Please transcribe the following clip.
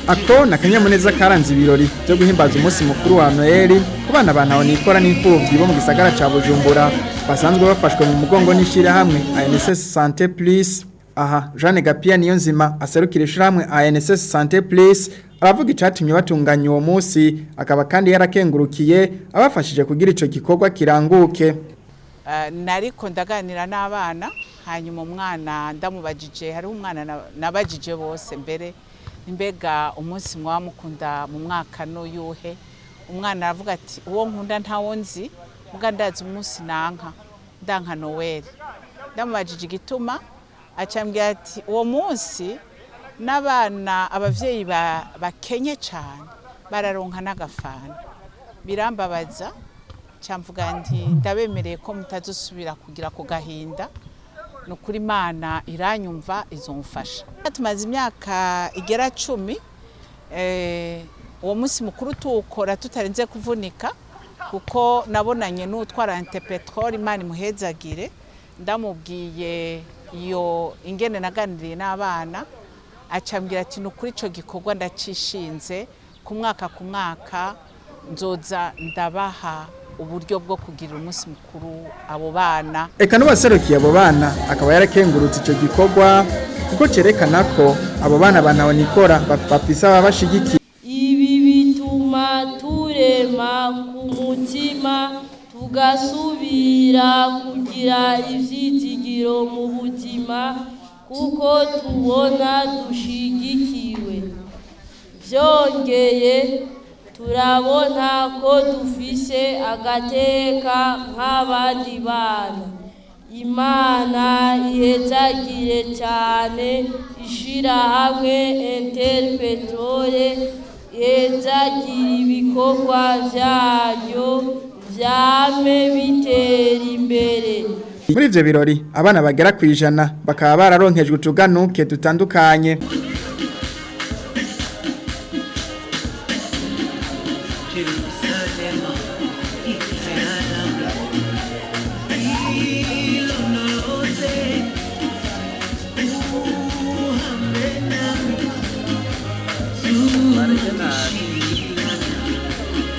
Ako na kanyamuneza karanze ibirori byo guhimbaza umunsi mukuru wa Noël ku bana bantahonikora n'imfuvyi bo mu gisagara ca Bujumbura basanzwe bafashwe mu mugongo n'ishira hamwe ANSS SANTE LUS. Aha Jeanne Gapia niyo nzima aserukira ishira hamwe ANSS SANTE LUS aravuga icatumye batunganya uwo munsi akaba kandi yarakengurukiye abafashije kugira ico gikorwa kiranguke. Nariko ndaganira n'abana hanyuma umwana ndamubajije hari umwana nabajije bose mbere imbega umunsi mwamukunda mu mwaka no yuhe umwana aravuga ati uwo nkunda ntawo nzi muga ndazi umunsi ndanka Noël ndamubajije igituma acambye ati uwo munsi n'abana abavyeyi bakenye cyane bararonka n'agafana birambabaza cyamvuga nti ndabemereye ko mutazosubira kugira ku gahinda nukuri Imana iranyumva izomfasha. Tumaze imyaka igera 10 uwo munsi mukuru tuwukora tutarenze kuvunika kuko nabonanye n'utwara antepetrol Imana imuhezagire ndamubwiye iyo ingene naganiriye n'abana acambwira ati nukuri ico gikorwa ndacishinze ku mwaka nzoza ndabaha uburyo bwo kugira umunsi mukuru abo bana. Eka n'ubaserukiye abo bana akaba yarakengurutse ico gikorwa kuko cerekana ko abo bana bantahonikora bafise ababashigikiye. Ibi bituma turema ku mutima tugasubira kugira ivyizigiro mu buzima kuko tubona dushigikiwe. Vyongeye turabona ko dufise agateka nk'abandi bana. Imana ihezagire cyane ishira hamwe interpetrole ihezagire ibikorwa vyayo vyame bitera imbere. Muri ivyo birori abana bagera ku 100 bakaba bararonkejwe utuganuke dutandukanye.